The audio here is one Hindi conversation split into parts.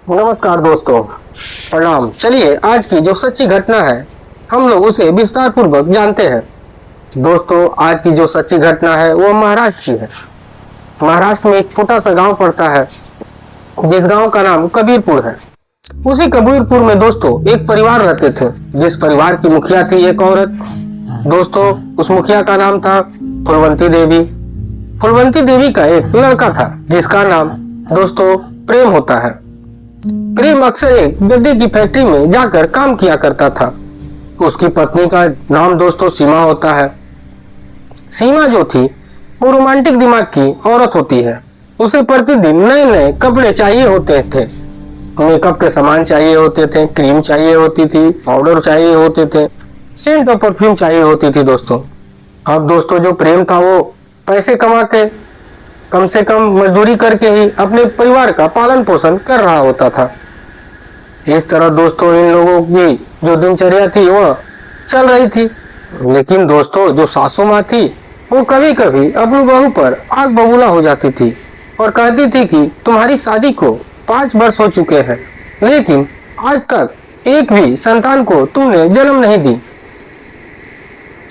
नमस्कार दोस्तों, प्रणाम। चलिए आज की जो सच्ची घटना है हम लोग उसे विस्तार पूर्वक जानते हैं। दोस्तों, आज की जो सच्ची घटना है वो महाराष्ट्र की है। महाराष्ट्र में एक छोटा सा गांव पड़ता है जिस गांव का नाम कबीरपुर है। उसी कबीरपुर में दोस्तों एक परिवार रहते थे जिस परिवार की मुखिया थी एक औरत। दोस्तों, उस मुखिया का नाम था फुलवंती देवी। फुलवंती देवी का एक लड़का था जिसका नाम दोस्तों प्रेम होता है। प्रेम अक्सर एक गद्दे की फैक्ट्री में जाकर काम किया करता था। उसकी पत्नी का नाम दोस्तों सीमा होता है। सीमा जो थी वो रोमांटिक दिमाग की औरत होती है। उसे प्रतिदिन नए नए कपड़े चाहिए होते थे, मेकअप के सामान चाहिए होते थे, क्रीम चाहिए होती थी, पाउडर चाहिए होते थे, सेंट और परफ्यूम चाहिए होती थी दोस्तों। अब दोस्तों जो प्रेम था वो पैसे कमा के कम से कम मजदूरी करके ही अपने परिवार का पालन पोषण कर रहा होता था। इस तरह दोस्तों इन लोगों की जो दिनचर्या थी वह चल रही थी। लेकिन दोस्तों जो सासू माँ थी वो कभी कभी अपनी बहू पर आग बबूला हो जाती थी और कहती थी कि तुम्हारी शादी को 5 वर्ष हो चुके हैं लेकिन आज तक एक भी संतान को तुमने जन्म नहीं दी।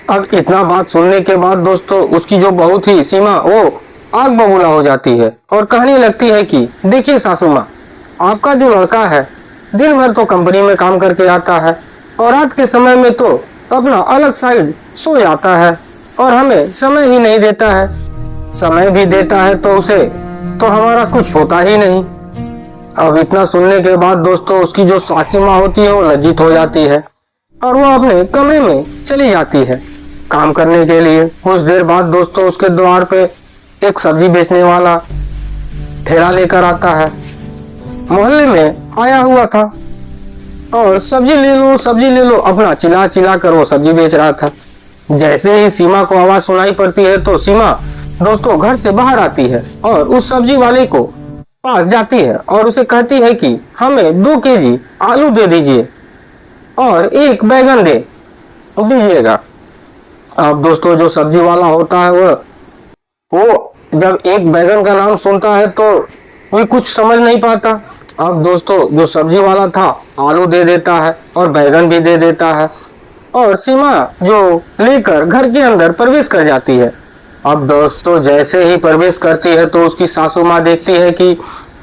अब इतना बात सुनने के बाद दोस्तों उसकी जो बहू थी सीमा वो आग बबूला हो जाती है और कहने लगती है कि देखिए सासू माँ, आपका जो लड़का है दिन भर तो कंपनी में काम करके आता है और रात के समय में तो अपना अलग साइड सो जाता है और हमें समय ही नहीं देता है। समय भी देता है तो उसे तो हमारा कुछ होता ही नहीं। अब इतना सुनने के बाद दोस्तों उसकी जो सासी माँ होती है वो लज्जित हो जाती है और वो अपने कमरे में चली जाती है काम करने के लिए। कुछ देर बाद दोस्तों उसके द्वार पे एक सब्जी बेचने वाला ठेला लेकर आता है। मोहल्ले में आया हुआ था और सब्जी ले लो अपना चिल्ला चिल्ला कर वो सब्जी बेच रहा था। जैसे ही सीमा को आवाज सुनाई पड़ती है तो सीमा दोस्तों घर से बाहर आती है और उस सब्जी वाले को पास जाती है और उसे कहती है कि हमें 2 केजी आलू दे दीजिए और 1 बैगन दे दीजिएगा। अब दोस्तों जो सब्जी वाला होता है वो जब 1 बैगन का नाम सुनता है तो वो कुछ समझ नहीं पाता। अब दोस्तों जो सब्जी वाला था आलू दे देता है और बैगन भी दे देता है और सीमा जो लेकर घर के अंदर प्रवेश कर जाती है। अब दोस्तों जैसे ही प्रवेश करती है तो उसकी सासू माँ देखती है कि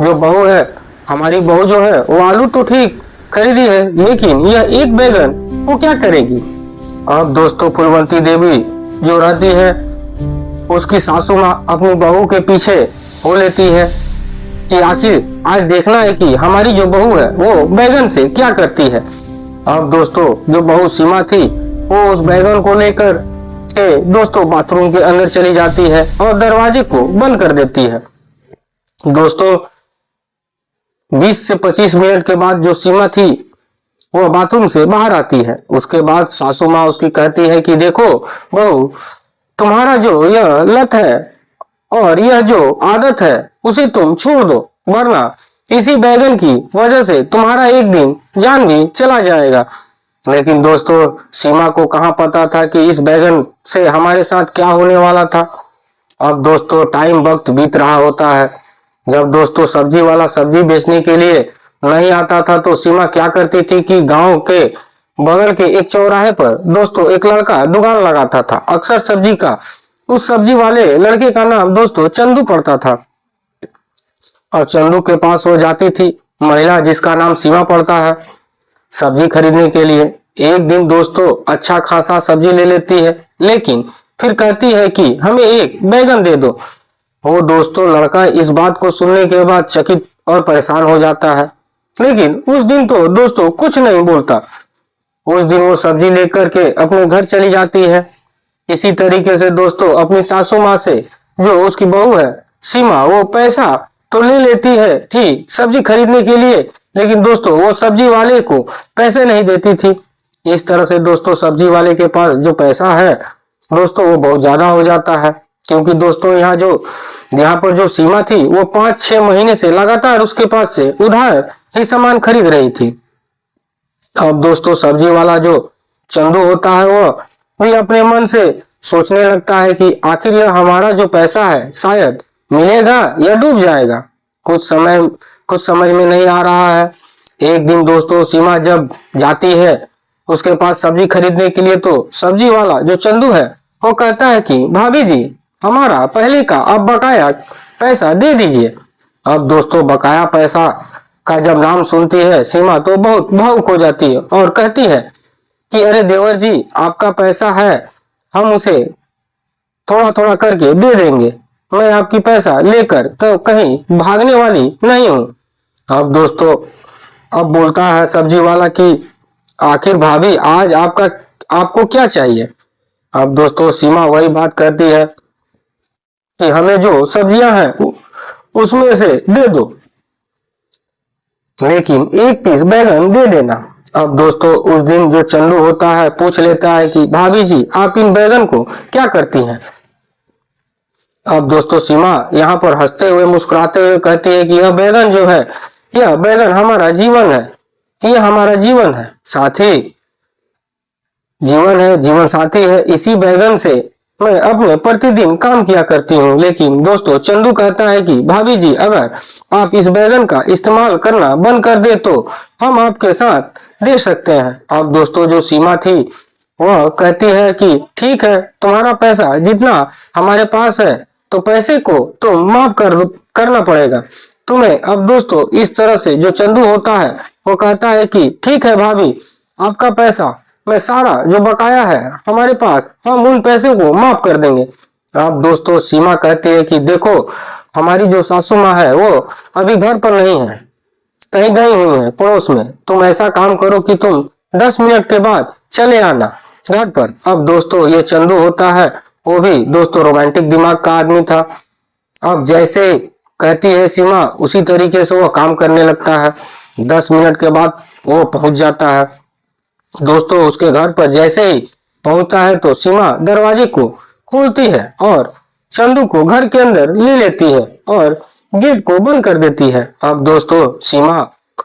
जो बहू है हमारी बहू जो है वो आलू तो ठीक खरीदी है लेकिन यह 1 बैगन वो क्या करेगी। अब दोस्तों फुलवंती देवी जो रहती है उसकी सासू माँ अपनी बहू के पीछे हो लेती है कि आखिर आज देखना है कि हमारी जो बहू है वो बैगन से क्या करती है। अब दोस्तों जो बहू सीमा थी वो उस बैगन को लेकर के दोस्तों बाथरूम के अंदर चली जाती है और दरवाजे को बंद कर देती है। दोस्तों 20 से 25 मिनट के बाद जो सीमा थी वो बाथरूम से बाहर आती है। उसके बाद सासू माँ उसकी कहती है कि देखो बहू, तुम्हारा जो यह लत है और यह जो आदत है उसे तुम छोड़ दो वरना इसी बैगन की वजह से तुम्हारा एक दिन जान भी चला जाएगा। लेकिन दोस्तों सीमा को कहाँ पता था कि इस बैगन से हमारे साथ क्या होने वाला था। अब दोस्तों टाइम वक्त बीत रहा होता है। जब दोस्तों सब्जी वाला सब्जी बेचने के लिए नहीं आता था तो सीमा क्या करती थी कि गांव के बगल के एक चौराहे पर दोस्तों एक लड़का दुकान लगाता था अक्सर सब्जी का। उस सब्जी वाले लड़के का नाम दोस्तों चंदू पड़ता था और चंदू के पास हो जाती थी महिला जिसका नाम सीमा पड़ता है सब्जी खरीदने के लिए। एक दिन दोस्तों अच्छा खासा सब्जी ले लेती है लेकिन फिर कहती है कि हमें 1 बैगन दे दो। वो दोस्तों लड़का इस बात को सुनने के बाद चकित और परेशान हो जाता है लेकिन उस दिन तो दोस्तों कुछ नहीं बोलता। उस दिन वो सब्जी लेकर के अपने घर चली जाती है। इसी तरीके से दोस्तों अपनी सासू माँ से जो उसकी बहू है सीमा वो पैसा तो ले लेती है थी सब्जी खरीदने के लिए लेकिन दोस्तों वो सब्जी वाले को पैसे नहीं देती थी। इस तरह से दोस्तों सब्जी वाले के पास जो पैसा है दोस्तों वो बहुत ज्यादा हो जाता है क्योंकि दोस्तों यहाँ पर जो सीमा थी वो 5-6 महीने से लगातार उसके पास से उधार ही सामान खरीद रही थी। अब दोस्तों सब्जी वाला जो चंदू होता है वो भी अपने मन से सोचने लगता है कि आखिर यह हमारा जो पैसा है शायद मिलेगा या डूब जाएगा। कुछ समय कुछ समझ में नहीं आ रहा है। एक दिन दोस्तों सीमा जब जाती है उसके पास सब्जी खरीदने के लिए, तो सब्जी वाला जो चंदू है वो कहता है कि भाभी जी, हमारा पहले का अब बकाया पैसा दे दीजिए। अब दोस्तों बकाया पैसा का जब नाम सुनती है सीमा तो बहुत भावुक हो जाती है और कहती है कि अरे देवर जी, आपका पैसा है, हम उसे थोड़ा थोड़ा करके दे देंगे, मैं आपकी पैसा लेकर तो कहीं भागने वाली नहीं हूँ। अब दोस्तों अब बोलता है सब्जी वाला कि आखिर भाभी आज आपको क्या चाहिए। अब दोस्तों सीमा वही बात करती है कि हमें जो सब्जियां हैं उसमें से दे दो, लेकिन एक पीस बैगन दे देना। अब दोस्तों उस दिन जो चंदू होता है पूछ लेता है कि भाभी जी, आप इन बैगन को क्या करती हैं। अब दोस्तों सीमा यहाँ पर हंसते हुए मुस्कुराते हुए कहती है कि यह बैगन जो है, यह बैगन हमारा जीवन है, ये हमारा जीवन है, साथी जीवन है, जीवन साथी है। इसी बैगन से मैं अपने प्रतिदिन काम किया करती हूँ। लेकिन दोस्तों चंदू कहता है कि भाभी जी, अगर आप इस बैगन का इस्तेमाल करना बंद कर दे तो हम आपके साथ दे सकते हैं। अब दोस्तों जो सीमा थी वह कहती है कि ठीक है, तुम्हारा पैसा जितना हमारे पास है तो पैसे को तो माफ करना पड़ेगा तुम्हें। अब दोस्तों इस तरह से जो चंदू होता है वो कहता है कि ठीक है भाभी, आपका पैसा मैं सारा जो बकाया है हमारे पास, हम उन पैसे को माफ कर देंगे। अब दोस्तों सीमा कहती है कि देखो, हमारी जो सासू माँ है वो अभी घर पर नहीं है, कहीं गई हुई है पड़ोस में। तुम ऐसा काम करो कि तुम 10 मिनट के बाद चले आना घर पर। अब दोस्तों ये चंदू होता है वो भी दोस्तों रोमांटिक दिमाग का आदमी था। अब जैसे कहती है सीमा उसी तरीके से वो काम करने लगता है। 10 मिनट के बाद वो पहुंच जाता है। दोस्तों उसके घर पर जैसे ही पहुंचता है तो सीमा दरवाजे को खोलती है और चंदू को घर के अंदर ले लेती है और गेट को बंद कर देती है। अब दोस्तों सीमा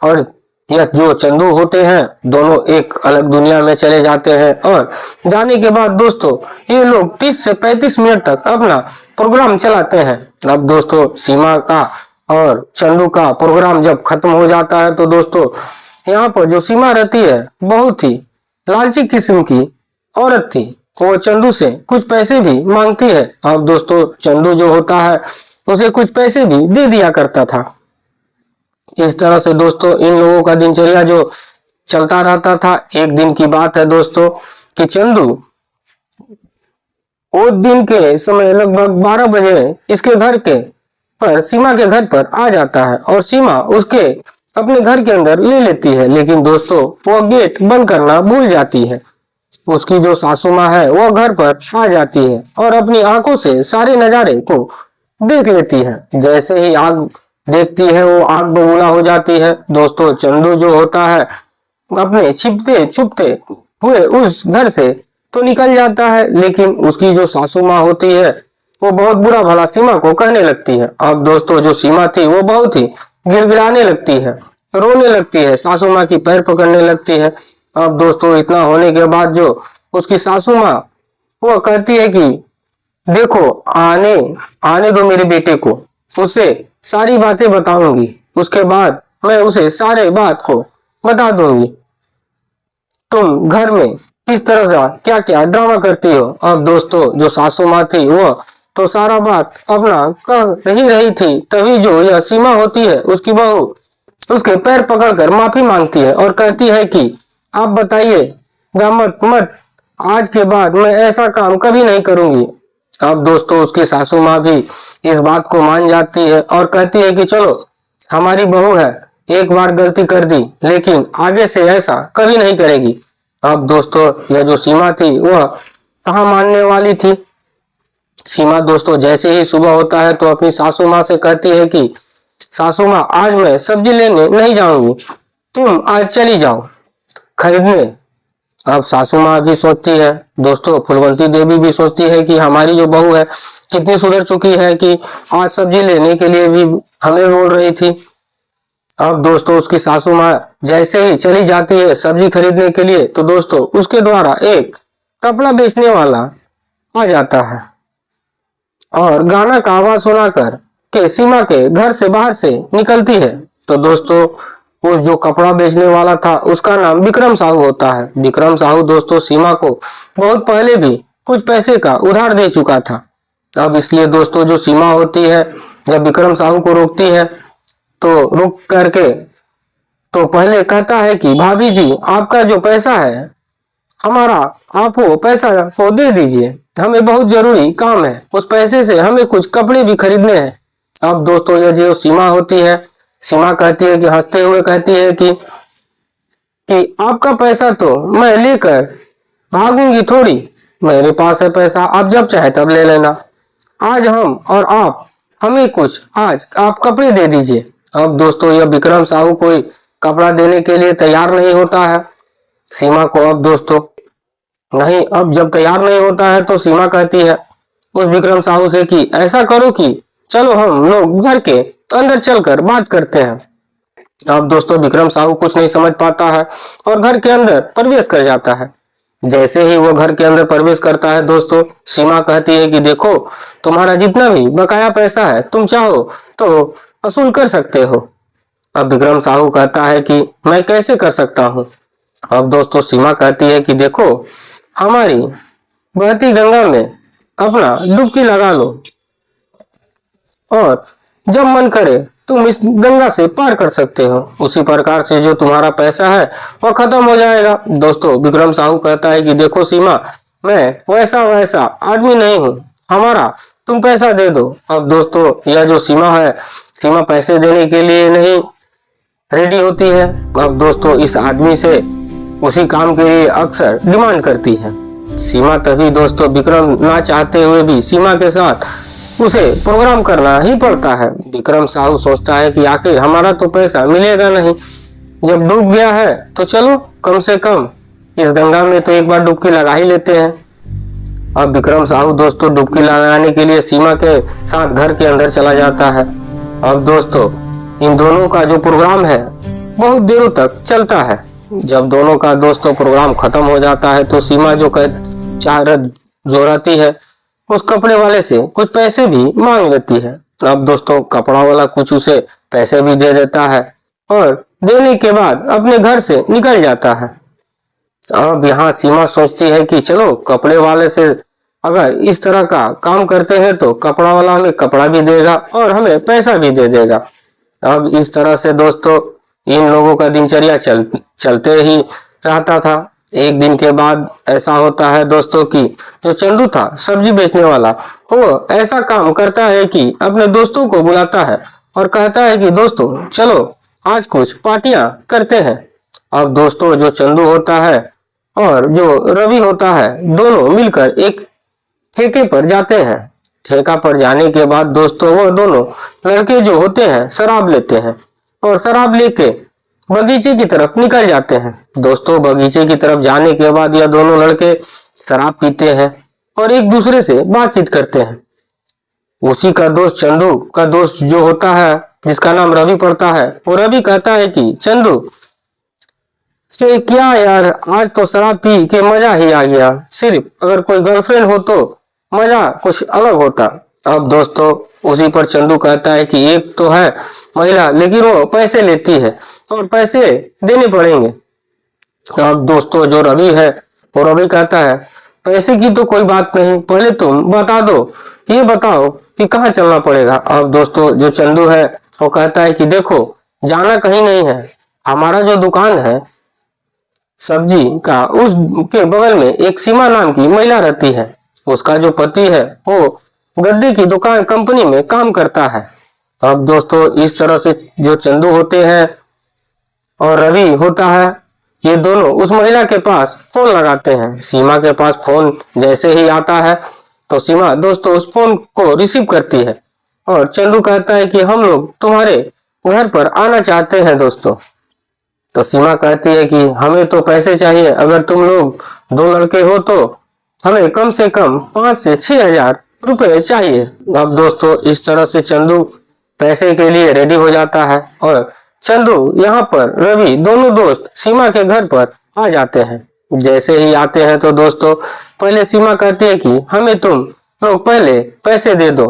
और यह जो चंदू होते हैं दोनों एक अलग दुनिया में चले जाते हैं और जाने के बाद दोस्तों ये लोग 30 से 35 मिनट तक अपना प्रोग्राम चलाते हैं। अब दोस्तों सीमा का और चंदू का प्रोग्राम जब खत्म हो जाता है तो दोस्तों यहाँ पर जो सीमा रहती है बहुत ही लालची किस्म की औरत थी, वो चंदू से कुछ पैसे भी मांगती है। अब दोस्तों चंदू जो होता है उसे कुछ पैसे भी दे दिया करता था। इस तरह से दोस्तों इन लोगों का दिनचर्या जो चलता रहता था। एक दिन की बात है दोस्तों कि चंदू वो दिन के समय लगभग 12 बजे इसके घर के पर सीमा के घर पर आ जाता है और सीमा उसके अपने घर के अंदर ले लेती है। लेकिन दोस्तों वो गेट बंद करना भूल जाती है। उसकी जो सासू माँ है वो घर पर आ जाती है और अपनी आंखों से सारे नजारे को देख लेती है। जैसे ही आग देखती है वो आग बबूला हो जाती है। दोस्तों चंदू जो होता है अपने छिपते छुपते हुए उस घर से तो निकल जाता है, लेकिन उसकी जो सासू माँ होती है वो बहुत बुरा भला सीमा को कहने लगती है। अब दोस्तों जो सीमा थी वो बहुत ही गिड़गिड़ाने लगती है, रोने लगती है, सासू माँ की पैर पकड़ने लगती है। अब दोस्तों इतना होने के बाद जो उसकी सासू माँ वो कहती है कि देखो, आने आने दो मेरे बेटे को, उसे सारी बातें बताऊंगी, उसके बाद मैं उसे सारे बात को बता दूंगी तुम घर में किस तरह से क्या क्या ड्रामा करती हो। अब दोस्तों जो सासू माँ थी वो तो सारा बात अपना कह ही रही थी, तभी जो यह सीमा होती है उसकी बहू उसके पैर पकड़कर माफी मांगती है और कहती है कि आप बताइए मत मत, आज के बाद मैं ऐसा काम कभी नहीं करूंगी। अब दोस्तों उसकी सासू माँ भी इस बात को मान जाती है और कहती है कि चलो, हमारी बहू है, एक बार गलती कर दी लेकिन आगे से ऐसा कभी नहीं करेगी। अब दोस्तों यह जो सीमा थी वह कहाँ मानने वाली थी। सीमा दोस्तों जैसे ही सुबह होता है तो अपनी सासू माँ से कहती है कि सासू माँ, आज मैं सब्जी लेने नहीं जाऊंगी, तुम आज चली जाओ खरीदने। अब सासू माँ भी सोचती है, दोस्तों फुलवंती देवी भी सोचती है कि हमारी जो बहू है कितनी सुधर चुकी है कि आज सब्जी लेने के लिए भी हमें बोल रही थी। अब दोस्तों उसकी सासू माँ जैसे ही चली जाती है सब्जी खरीदने के लिए तो दोस्तों उसके द्वारा एक कपड़ा बेचने वाला आ जाता है और गाना का आवाज सुनाकर के सीमा के घर से बाहर से निकलती है तो दोस्तों उस जो कपड़ा बेचने वाला था उसका नाम विक्रम साहू होता है। विक्रम साहू दोस्तों सीमा को बहुत पहले भी कुछ पैसे का उधार दे चुका था। अब इसलिए दोस्तों जो सीमा होती है जब विक्रम साहू को रोकती है तो रुक करके तो पहले कहता है कि भाभी जी आपका जो पैसा है हमारा, आप वो पैसा को दे दीजिए, हमें बहुत जरूरी काम है, उस पैसे से हमें कुछ कपड़े भी खरीदने हैं। अब दोस्तों ये जो सीमा होती है, सीमा कहती है कि हंसते हुए कहती है कि आपका पैसा तो मैं लेकर भागूंगी थोड़ी, मेरे पास है पैसा, आप जब चाहे तब ले लेना। आज हम और आप हमें कुछ आज आप कपड़े दे दीजिए। अब दोस्तों यह विक्रम साहू कोई कपड़ा देने के लिए तैयार नहीं होता है सीमा को। अब दोस्तों नहीं, अब जब तैयार नहीं होता है तो सीमा कहती है उस विक्रम साहू से कि ऐसा करो कि चलो हम लोग घर के अंदर चलकर बात करते हैं। अब दोस्तों विक्रम साहू कुछ नहीं समझ पाता है और घर के अंदर प्रवेश कर जाता है। जैसे ही वो घर के अंदर प्रवेश करता है दोस्तों सीमा कहती है कि देखो तुम्हारा जितना भी बकाया पैसा है तुम चाहो तो वसूल कर सकते हो। अब विक्रम साहू कहता है कि मैं कैसे कर सकता हूँ। अब दोस्तों सीमा कहती है कि देखो हमारी बहती गंगा में अपना डुबकी लगा लो और जब मन करे तुम इस गंगा से पार कर सकते हो, उसी प्रकार से जो तुम्हारा पैसा है वो खत्म हो जाएगा। दोस्तों विक्रम साहू कहता है कि देखो सीमा मैं वैसा आदमी नहीं हूँ, हमारा तुम पैसा दे दो। अब दोस्तों यह जो सीमा है, सीमा पैसे देने के लिए नहीं रेडी होती है। अब दोस्तों इस आदमी से उसी काम के लिए अक्सर डिमांड करती है सीमा। तभी दोस्तों विक्रम ना चाहते हुए भी सीमा के साथ उसे प्रोग्राम करना ही पड़ता है। विक्रम साहू सोचता है कि आखिर हमारा तो पैसा मिलेगा नहीं, जब डूब गया है तो चलो कम से कम इस गंगा में तो एक बार डुबकी लगा ही लेते हैं। अब विक्रम साहू दोस्तों डुबकी लगाने के लिए सीमा के साथ घर के अंदर चला जाता है। अब दोस्तों इन दोनों का जो प्रोग्राम है बहुत देरों तक चलता है। जब दोनों का दोस्तों प्रोग्राम खत्म हो जाता है तो सीमा जो जो रहती है उस कपड़े वाले से कुछ पैसे भी मांग लेती है। अब दोस्तों कपड़ा वाला कुछ उसे पैसे भी दे देता है और देने के बाद अपने घर से निकल जाता है। अब यहाँ सीमा सोचती है कि चलो कपड़े वाले से अगर इस तरह का काम करते हैं तो कपड़ा वाला हमें कपड़ा भी देगा और हमें पैसा भी दे देगा। अब इस तरह से दोस्तों इन लोगों का दिनचर्या चलते ही रहता था। एक दिन के बाद ऐसा होता है दोस्तों कि जो चंदू था सब्जी बेचने वाला, वो ऐसा काम करता है कि अपने दोस्तों को बुलाता है और कहता है कि दोस्तों चलो आज कुछ पार्टियां करते हैं। अब दोस्तों जो चंदू होता है और जो रवि होता है दोनों मिलकर एक ठेके पर जाते हैं। ठेका पर जाने के बाद दोस्तों वो दोनों लड़के जो होते हैं शराब लेते हैं और शराब लेके बगीचे की तरफ निकल जाते हैं। दोस्तों बगीचे की तरफ जाने के बाद यह दोनों लड़के शराब पीते हैं और एक दूसरे से बातचीत करते हैं। उसी का दोस्त चंदू का दोस्त जो होता है जिसका नाम रवि पड़ता है, वो रवि कहता है कि चंदू से क्या यार, आज तो शराब पी के मजा ही आ गया, सिर्फ अगर कोई गर्लफ्रेंड हो तो मजा कुछ अलग होता। अब दोस्तों उसी पर चंदू कहता है कि एक तो है महिला लेकिन वो पैसे लेती है और पैसे देने पड़ेंगे। अब दोस्तों जो रवि है वो रवि कहता है पैसे की तो कोई बात नहीं, पहले तुम बता दो, ये बताओ कि कहाँ चलना पड़ेगा। अब दोस्तों जो चंदू है वो कहता है कि देखो जाना कहीं नहीं है, हमारा जो दुकान है सब्जी का उसके बगल में एक सीमा नाम की महिला रहती है, उसका जो पति है वो गद्दे की दुकान कंपनी में काम करता है। अब दोस्तों इस तरह से जो चंदू होते हैं और रवि होता है ये दोनों उस महिला के पास फोन लगाते हैं। सीमा के पास फोन जैसे ही आता है तो सीमा दोस्तों उस फोन को रिसीव करती है और चंदू कहता है कि हम लोग तुम्हारे घर पर आना चाहते हैं दोस्तों। तो सीमा कहती है कि हमें तो पैसे चाहिए, अगर तुम लोग दो लड़के हो तो हमें कम से कम 5 से 6 हजार रुपए चाहिए। अब दोस्तों इस तरह से चंदू पैसे के लिए रेडी हो जाता है और चंदू यहाँ पर रवि दोनों दोस्त सीमा के घर पर आ जाते हैं। जैसे ही आते हैं तो दोस्तों पहले सीमा कहती है कि हमें तुम लोग पहले पैसे दे दो।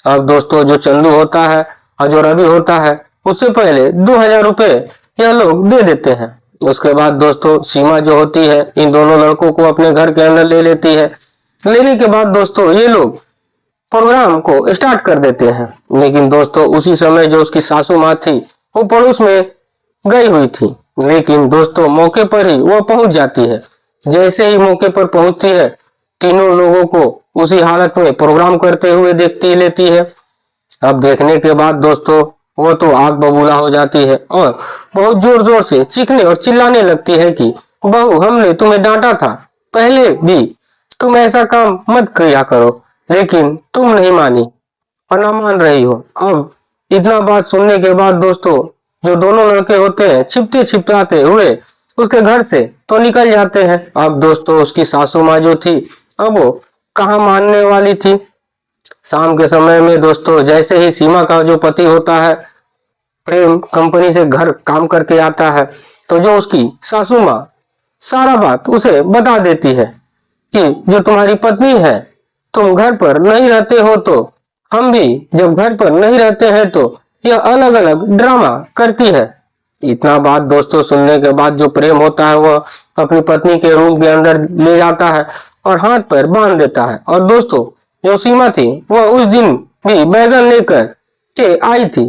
अब दोस्तों जो चंदू होता है और जो रवि होता है उससे पहले 2000 रुपए यह लोग दे देते हैं। उसके बाद दोस्तों सीमा जो होती है इन दोनों लड़कों को अपने घर के अंदर ले लेती है। लेने के बाद दोस्तों ये लोग प्रोग्राम को स्टार्ट कर देते हैं। लेकिन दोस्तों उसी समय जो उसकी सासू माँ थी वो पड़ोस में गई हुई थी। लेकिन दोस्तों मौके पर ही वह पहुंच जाती है। जैसे ही मौके पर पहुंचती है तीनों लोगों को उसी हालत में प्रोग्राम करते हुए देखती लेती है। अब देखने के बाद दोस्तों वो तो आग बबूला हो जाती है और बहुत जोर जोर से चीखने और चिल्लाने लगती है कि बहू हमने तुम्हें डांटा था, पहले भी तुम ऐसा काम मत किया करो, लेकिन तुम नहीं मानी और ना मान रही हो। अब इतना बात सुनने के बाद दोस्तों जो दोनों लड़के होते हैं छिपते छिपते हुए उसके घर से तो निकल जाते हैं। अब दोस्तों उसकी सासू माँ जो थी अब वो कहाँ मानने वाली थी। शाम के समय में दोस्तों जैसे ही सीमा का जो पति होता है प्रेम कंपनी से घर काम करके आता है तो जो उसकी सासू माँ सारा बात उसे बता देती है कि जो तुम्हारी पत्नी है तुम घर पर नहीं रहते हो तो हम भी जब घर पर नहीं रहते हैं तो यह अलग अलग ड्रामा करती है। इतना बात दोस्तों सुनने के बाद जो प्रेम होता है वह अपनी पत्नी के रूम के अंदर ले जाता है और हाथ पैर बांध देता है। और दोस्तों जो सीमा थी वह उस दिन भी बैगन लेकर के आई थी।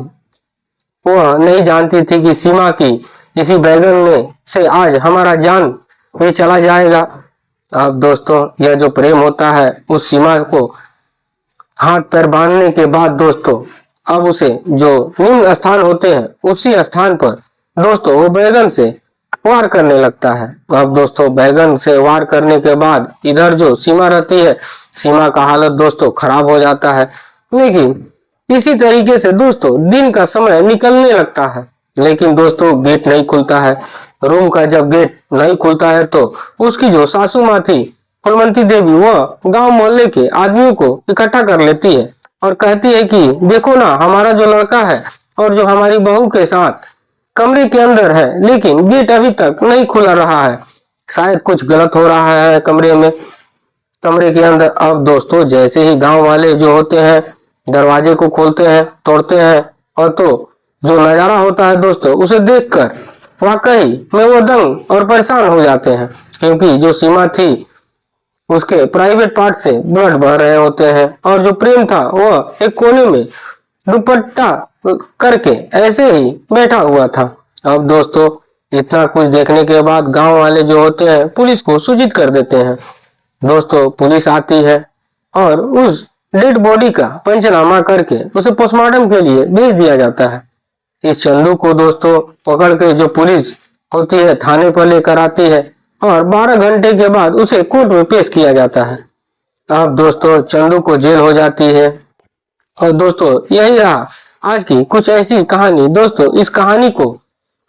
वह नहीं जानती थी कि सीमा की इसी बैगन में से आज हमारा जान भी चला जाएगा। अब दोस्तों यह जो प्रेम होता है उस सीमा को हाथ पैर बांधने के बाद दोस्तों अब उसे जो निम्न स्थान होते हैं उसी स्थान पर दोस्तों वो बैगन से वार करने लगता है। अब दोस्तों बैगन से वार करने के बाद इधर जो सीमा रहती है सीमा का हालत दोस्तों खराब हो जाता है। लेकिन इसी तरीके से दोस्तों दिन का समय निकलने लगता है। लेकिन दोस्तों गेट नहीं खुलता है। रूम का जब गेट नहीं खुलता है तो उसकी जो सासू माँ थी फुलमती देवी वह गांव मोहल्ले के आदमियों को इकट्ठा कर लेती है और कहती है कि देखो ना हमारा जो लड़का है और जो हमारी बहू के साथ कमरे के अंदर है लेकिन गेट अभी तक नहीं खुला रहा है, शायद कुछ गलत हो रहा है कमरे में कमरे के अंदर। अब दोस्तों जैसे ही गांव वाले जो होते हैं दरवाजे को खोलते हैं तोड़ते हैं और तो जो नजारा होता है दोस्तों उसे देखकर वाकई में वो दंग और परेशान हो जाते हैं। क्योंकि जो सीमा थी उसके प्राइवेट पार्ट से ब्लड बह रहे होते हैं और जो प्रेम था वह एक कोने में दुपट्टा करके ऐसे ही बैठा हुआ था। अब दोस्तों इतना कुछ देखने के बाद गांव वाले जो होते हैं पुलिस को सूचित कर देते हैं। दोस्तों पुलिस आती है और उस डेड बॉडी का पंचनामा करके उसे पोस्टमार्टम के लिए भेज दिया जाता है। इस चंदू को दोस्तों पकड़ के जो पुलिस होती है थाने पर लेकर आती है और 12 घंटे के बाद उसे कोर्ट में पेश किया जाता है। अब दोस्तों चंदू को जेल हो जाती है। और दोस्तों यही रहा आज की कुछ ऐसी कहानी। दोस्तों इस कहानी को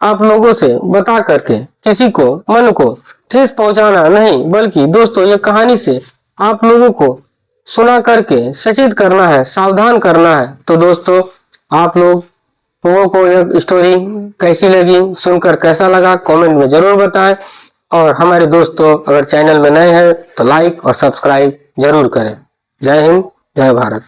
आप लोगों से बता करके किसी को मन को ठेस पहुंचाना नहीं बल्कि दोस्तों ये कहानी से आप लोगों को सुना करके सचेत करना है, सावधान करना है। तो दोस्तों आप लोगों को यह स्टोरी कैसी लगी, सुनकर कैसा लगा कमेंट में जरूर बताएं। और हमारे दोस्तों अगर चैनल में नए हैं तो लाइक और सब्सक्राइब जरूर करें। जय हिंद, जय भारत।